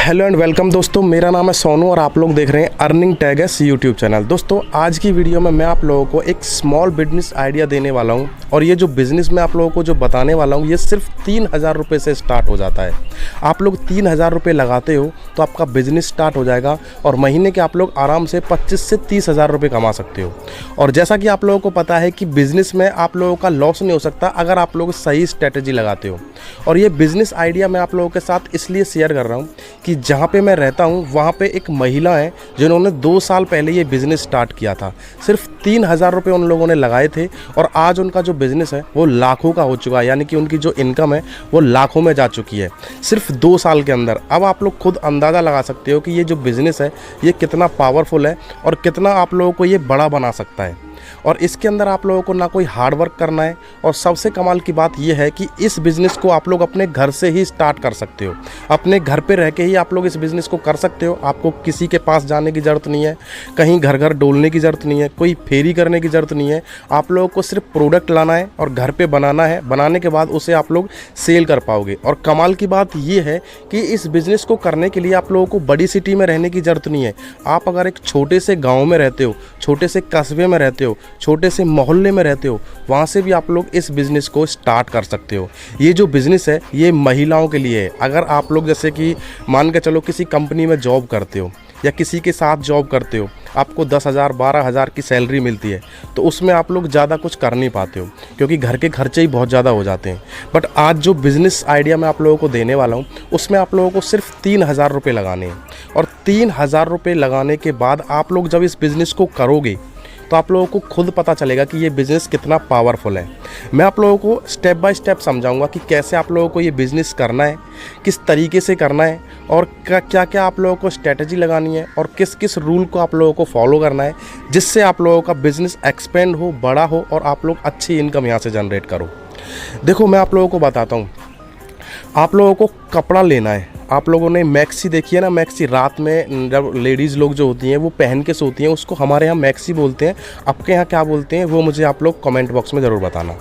Hello and welcome दोस्तों, मेरा नाम है सोनू और आप लोग देख रहे हैं earning tag S YouTube channel. दोस्तों आज की वीडियो में मैं आप लोगों को एक स्मॉल बिजनेस आइडिया देने वाला हूं और ये जो बिज़नेस मैं आप लोगों को जो बताने वाला हूं ये सिर्फ 3,000 रुपये से स्टार्ट हो जाता है। आप लोग 3,000 रुपये लगाते हो तो आपका बिज़नेस स्टार्ट हो जाएगा और महीने के आप लोग आराम से 25 से 30,000 रुपये कमा सकते हो। और जैसा कि आप लोगों को पता है कि बिज़नेस में आप लोगों का लॉस नहीं हो सकता अगर आप लोग सही स्ट्रेटजी लगाते हो। और ये बिज़नेस आइडिया मैं आप लोगों के साथ इसलिए शेयर कर रहा हूँ कि जहाँ पे मैं रहता हूँ वहाँ पे एक महिला है जिन्होंने 2 साल पहले ये बिज़नेस स्टार्ट किया था। सिर्फ 3,000 रुपये उन लोगों ने लगाए थे और आज उनका जो बिज़नेस है वो लाखों का हो चुका है, यानी कि उनकी जो इनकम है वो लाखों में जा चुकी है सिर्फ 2 साल के अंदर। अब आप लोग खुद अंदाज़ा लगा सकते हो कि ये जो बिज़नेस है ये कितना पावरफुल है और कितना आप लोगों को ये बड़ा बना सकता है। और इसके अंदर आप लोगों को ना कोई हार्ड वर्क करना है और सबसे कमाल की बात यह है कि इस बिज़नेस को आप लोग अपने घर से ही स्टार्ट कर सकते हो। अपने घर पे रह के ही आप लोग इस बिज़नेस को कर सकते हो। आपको किसी के पास जाने की ज़रूरत नहीं है, कहीं घर घर डोलने की ज़रूरत नहीं है, कोई फेरी करने की ज़रूरत नहीं है। आप लोगों को सिर्फ प्रोडक्ट लाना है और घर पे बनाना है, बनाने के बाद उसे आप लोग सेल कर पाओगे। और कमाल की बात यह है कि इस बिज़नेस को करने के लिए आप लोगों को बड़ी सिटी में रहने की ज़रूरत नहीं है। आप अगर एक छोटे से गाँव में रहते हो, छोटे से कस्बे में रहते हो, छोटे से मोहल्ले में रहते हो, वहाँ से भी आप लोग इस बिज़नेस को स्टार्ट कर सकते हो। ये जो बिज़नेस है ये महिलाओं के लिए है। अगर आप लोग जैसे कि मान के चलो किसी कंपनी में जॉब करते हो या किसी के साथ जॉब करते हो, आपको 10,000 12,000 की सैलरी मिलती है तो उसमें आप लोग ज़्यादा कुछ कर नहीं पाते हो क्योंकि घर के खर्चे ही बहुत ज़्यादा हो जाते हैं। बट आज जो बिज़नेस आइडिया मैं आप लोगों को देने वाला हूँ उसमें आप लोगों को सिर्फ 3,000 रुपये लगाने हैं। और 3,000 रुपये लगाने के बाद आप लोग जब इस बिज़नेस को करोगे तो आप लोगों को खुद पता चलेगा कि ये बिज़नेस कितना पावरफुल है। मैं आप लोगों को स्टेप बाय स्टेप समझाऊंगा कि कैसे आप लोगों को ये बिज़नेस करना है, किस तरीके से करना है और क्या क्या आप लोगों को स्ट्रेटजी लगानी है और किस किस रूल को आप लोगों को फॉलो करना है जिससे आप लोगों का बिज़नेस एक्सपेंड हो, बड़ा हो और आप लोग अच्छी इनकम यहाँ से जनरेट करो। देखो मैं आप लोगों को बताता हूँ, आप लोगों को कपड़ा लेना है। आप लोगों ने मैक्सी देखी है ना, मैक्सी रात में जब लेडीज़ लोग जो होती हैं वो पहन के सोती हैं, उसको हमारे यहाँ मैक्सी बोलते हैं। आपके यहाँ क्या बोलते हैं वो मुझे आप लोग कमेंट बॉक्स में ज़रूर बताना।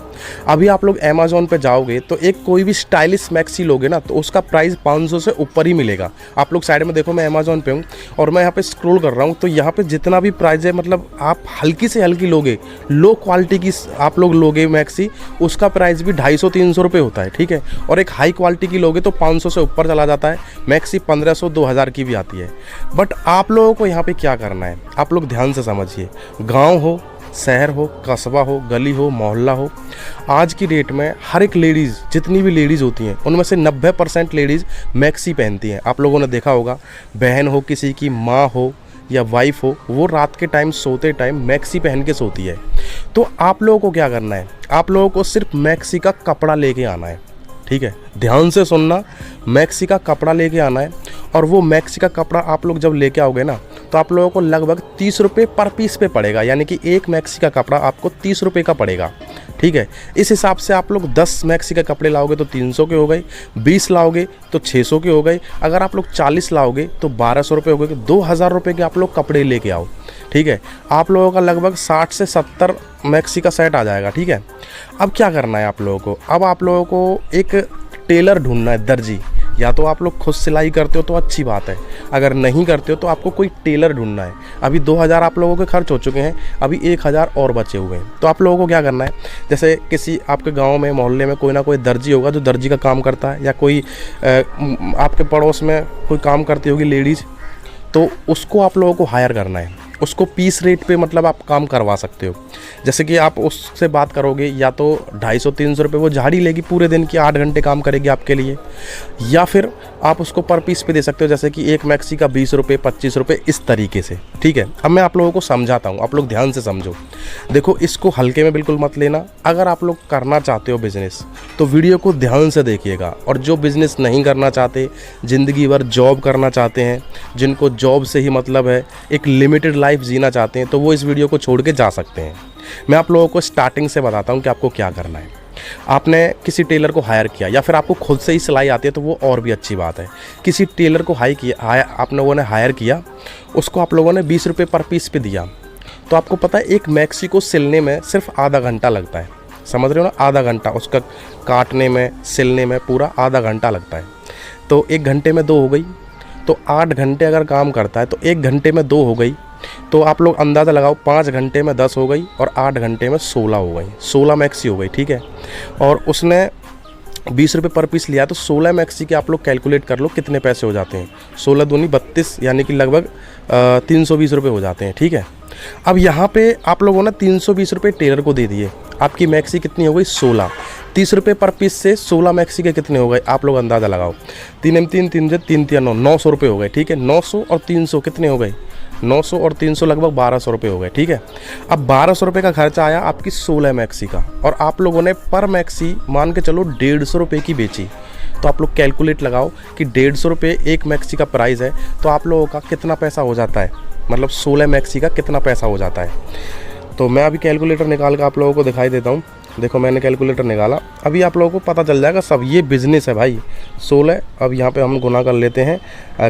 अभी आप लोग अमेज़ॉन पे जाओगे तो एक कोई भी स्टाइलिश मैक्सी लोगे ना तो उसका प्राइस 500 से ऊपर ही मिलेगा। आप लोग साइड में देखो, मैं अमेज़ॉन पे हूँ और मैं यहाँ पे स्क्रॉल कर रहा हूँ तो यहाँ पे जितना भी प्राइस है, मतलब आप हल्की से हल्की लोगे, लो क्वालिटी की आप लोग लोगे मैक्सी, उसका प्राइस भी 250-300 रुपये होता है, ठीक है। और एक हाई क्वालिटी की लोगे तो 500 से ऊपर चला जाता है। मैक्सी 1500-2000 की भी आती है। बट आप लोगों को यहाँ पे क्या करना है, आप लोग ध्यान से समझिए। गांव हो, शहर हो, कस्बा हो, गली हो, मोहल्ला हो, आज की डेट में हर एक लेडीज़, जितनी भी लेडीज़ होती हैं उनमें से 90% लेडीज़ मैक्सी पहनती हैं। आप लोगों ने देखा होगा, बहन हो, किसी की माँ हो या वाइफ हो, वो रात के टाइम सोते टाइम मैक्सी पहन के सोती है। तो आप लोगों को क्या करना है, आप लोगों को सिर्फ मैक्सी का कपड़ा लेके आना है, ठीक है। ध्यान से सुनना, मैक्सी का कपड़ा लेके आना है और वो मैक्सी का कपड़ा आप लोग जब लेके आओगे ना तो आप लोगों को लगभग 30 रुपये पर पीस पे पड़ेगा, यानी कि एक मैक्सी का कपड़ा आपको 30 रुपये का पड़ेगा, ठीक है। इस हिसाब से आप लोग 10 मैक्सी के कपड़े लाओगे तो 300 के हो गए, 20 लाओगे तो 600 के हो गए, अगर आप लोग 40 लाओगे तो 1200 रुपये हो गए। 2,000 रुपये के आप लोग कपड़े लेके आओ, ठीक है। आप लोगों का लगभग 60 से 70 मैक्सी का सेट आ जाएगा, ठीक है। अब क्या करना है आप लोगों को, अब आप लोगों को एक टेलर ढूंढना है, दर्जी। या तो आप लोग खुद सिलाई करते हो तो अच्छी बात है, अगर नहीं करते हो तो आपको कोई टेलर ढूंढना है। अभी 2,000 आप लोगों के खर्च हो चुके हैं, अभी 1,000 और बचे हुए हैं। तो आप लोगों को क्या करना है, जैसे किसी आपके गांव में, मोहल्ले में कोई ना कोई दर्जी होगा जो दर्जी का काम करता है, या कोई आपके पड़ोस में कोई काम करती होगी लेडीज़, तो उसको आप लोगों को हायर करना है। उसको पीस रेट पे मतलब आप काम करवा सकते हो। जैसे कि आप उससे बात करोगे या तो 250-300 रुपये वो झाड़ी लेगी, पूरे दिन की 8 घंटे काम करेगी आपके लिए, या फिर आप उसको पर पीस पे दे सकते हो, जैसे कि एक मैक्सी का 20 रुपये 25 रुपये, इस तरीके से, ठीक है। अब मैं आप लोगों को समझाता हूँ, आप लोग ध्यान से समझो। देखो, इसको हल्के में बिल्कुल मत लेना। अगर आप लोग करना चाहते हो बिज़नेस तो वीडियो को ध्यान से देखिएगा। और जो बिज़नेस नहीं करना चाहते, ज़िंदगी भर जॉब करना चाहते हैं, जिनको जॉब से ही मतलब है, एक लिमिटेड लाइफ जीना चाहते हैं, तो वो इस वीडियो को छोड़ के जा सकते हैं। मैं आप लोगों को स्टार्टिंग से बताता हूँ कि आपको क्या करना है। आपने किसी टेलर को हायर किया या फिर आपको खुद से ही सिलाई आती है तो वो और भी अच्छी बात है। किसी टेलर को आप लोगों ने हायर किया, उसको आप लोगों ने 20 रुपये पर पीस पे दिया, तो आपको पता है एक मैक्सी को सिलने में सिर्फ आधा घंटा लगता है। समझ रहे हो ना, आधा घंटा उसका काटने में, सिलने में पूरा आधा घंटा लगता है। तो 1 घंटे में 2 हो गई, तो 8 घंटे अगर काम करता है तो 1 घंटे में 2 हो गई, तो आप लोग अंदाज़ा लगाओ 5 घंटे में 10 हो गई और 8 घंटे में 16 हो गई, 16 मैक्सी हो गई, ठीक है। और उसने 20 रुपये पर पीस लिया, तो 16 मैक्सी के आप लोग कैलकुलेट कर लो कितने पैसे हो जाते हैं। 16 दूनी 32, यानी कि लगभग 320 रुपये हो जाते हैं, ठीक है। अब यहाँ पे आप लोगों ने 320 रुपये टेलर को दे दिए, आपकी मैक्सी कितनी हो गई 16। 30 रुपये पर पीस से 16 मैक्सी के कितने हो गए, आप लोग अंदाज़ा लगाओ। 3 3 3 3 3 9, 900 रुपये हो गए, ठीक है। 900 और 300 कितने हो गए, 900 और 300 लगभग 1200 रुपये हो गए, ठीक है। अब 1200 रुपये का खर्चा आया आपकी 16 मैक्सी का, और आप लोगों ने पर मैक्सी मान के चलो 150 रुपये की बेची। तो आप लोग कैलकुलेट लगाओ कि 150 रुपये एक मैक्सी का प्राइस है, तो आप लोगों का कितना पैसा हो जाता है, मतलब 16 मैक्सी का कितना पैसा हो जाता है। तो मैं अभी कैलकुलेटर निकाल कर आप लोगों को दिखाई देता हूँ। देखो मैंने कैलकुलेटर निकाला, अभी आप लोगों को पता चल जाएगा सब, ये बिज़नेस है भाई। 16 अब यहाँ पे हम गुना कर लेते हैं,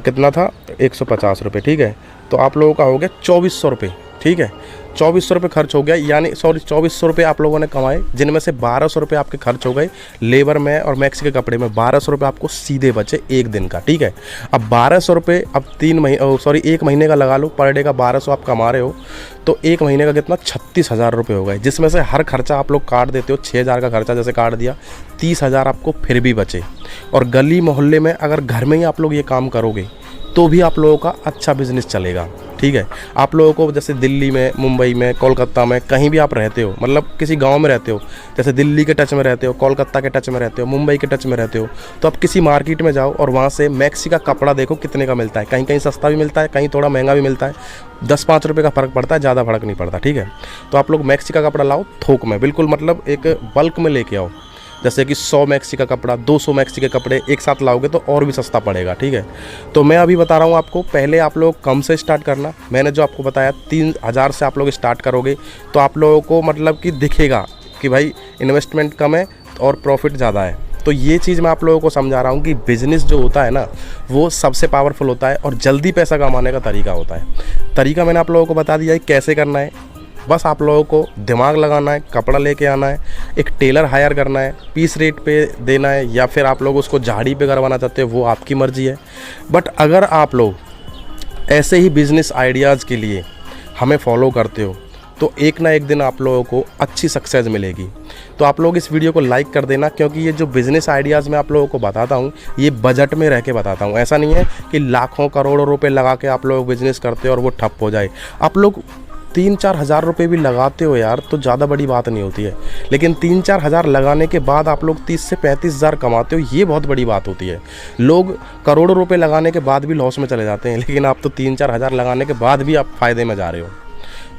कितना था 150 रुपये, ठीक है। तो आप लोगों का हो गया 2400 रुपये, ठीक है। 2400 रुपये खर्च हो गया, यानी 2400 रुपये आप लोगों ने कमाए, जिनमें से 1200 रुपये आपके खर्च हो गए लेबर में और मैक्सी के कपड़े में। 1200 रुपये आपको सीधे बचे एक दिन का, ठीक है। अब 1200 रुपये अब 1 महीने का लगा लो, पर डे का 1200 आप कमा रहे हो, तो 1 महीने का कितना 36,000 रुपये हो गए, जिसमें से हर खर्चा आप लोग काट देते हो। 6,000 का खर्चा जैसे काट दिया, 30,000 आपको फिर भी बचे। और गली मोहल्ले में अगर घर में ही आप लोग ये काम करोगे तो भी आप लोगों का अच्छा बिजनेस चलेगा, ठीक है। आप लोगों को जैसे दिल्ली में, मुंबई में, कोलकाता में, कहीं भी आप रहते हो, मतलब किसी गांव में रहते हो, जैसे दिल्ली के टच में रहते हो, कोलकाता के टच में रहते हो, मुंबई के टच में रहते हो, तो आप किसी मार्केट में जाओ और वहाँ से मैक्सी का कपड़ा देखो कितने का मिलता है। कहीं कहीं सस्ता भी मिलता है, कहीं थोड़ा महंगा भी मिलता है, 10-5 रुपये का फ़र्क पड़ता है, ज़्यादा फ़र्क नहीं पड़ता, ठीक है। तो आप लोग मैक्सी का कपड़ा लाओ थोक में, बिल्कुल मतलब एक बल्क में लेके आओ। जैसे कि 100 मैक्सी का कपड़ा, 200 मैक्सी के कपड़े एक साथ लाओगे तो और भी सस्ता पड़ेगा, ठीक है। तो मैं अभी बता रहा हूँ आपको, पहले आप लोग कम से स्टार्ट करना। मैंने जो आपको बताया 3000 से आप लोग स्टार्ट करोगे तो आप लोगों को मतलब कि दिखेगा कि भाई इन्वेस्टमेंट कम है और प्रॉफिट ज़्यादा है। तो ये चीज़ मैं आप लोगों को समझा रहा हूँ कि बिज़नेस जो होता है ना, वो सबसे पावरफुल होता है और जल्दी पैसा कमाने का तरीका होता है। तरीका मैंने आप लोगों को बता दिया है कैसे करना है। बस आप लोगों को दिमाग लगाना है, कपड़ा लेके आना है, एक टेलर हायर करना है, पीस रेट पे देना है, या फिर आप लोग उसको झाड़ी पे करवाना चाहते हो, वो आपकी मर्ज़ी है। बट अगर आप लोग ऐसे ही बिज़नेस आइडियाज़ के लिए हमें फॉलो करते हो तो एक ना एक दिन आप लोगों को अच्छी सक्सेस मिलेगी। तो आप लोग इस वीडियो को लाइक कर देना, क्योंकि ये जो बिज़नेस आइडियाज़ मैं आप लोगों को बताता हूँ ये बजट में रह के बताता हूँ। ऐसा नहीं है कि लाखों करोड़ों रुपए लगा के आप लोग बिज़नेस करते हो और वो ठप हो जाए। आप लोग 3-4 हज़ार रुपये भी लगाते हो यार तो ज़्यादा बड़ी बात नहीं होती है, लेकिन 3-4 हज़ार लगाने के बाद आप लोग 30 से 35 हज़ार कमाते हो, ये बहुत बड़ी बात होती है। लोग करोड़ों रुपए लगाने के बाद भी लॉस में चले जाते हैं, लेकिन आप तो 3-4 हज़ार लगाने के बाद भी आप फ़ायदे में जा रहे हो।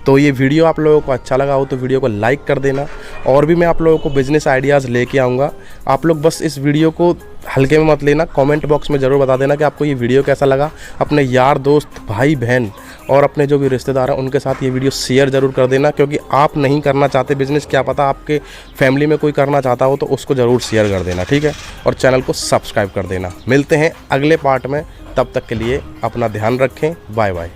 तो ये वीडियो आप लोगों को अच्छा लगा हो तो वीडियो को लाइक कर देना, और भी मैं आप लोगों को बिज़नेस आइडियाज़ लेके आऊँगा। आप लोग बस इस वीडियो को हल्के में मत लेना, कमेंट बॉक्स में ज़रूर बता देना कि आपको ये वीडियो कैसा लगा। अपने यार दोस्त, भाई बहन और अपने जो भी रिश्तेदार हैं उनके साथ ये वीडियो शेयर ज़रूर कर देना, क्योंकि आप नहीं करना चाहते बिज़नेस, क्या पता आपके फैमिली में कोई करना चाहता हो, तो उसको ज़रूर शेयर कर देना, ठीक है। और चैनल को सब्सक्राइब कर देना। मिलते हैं अगले पार्ट में, तब तक के लिए अपना ध्यान रखें। Bye bye.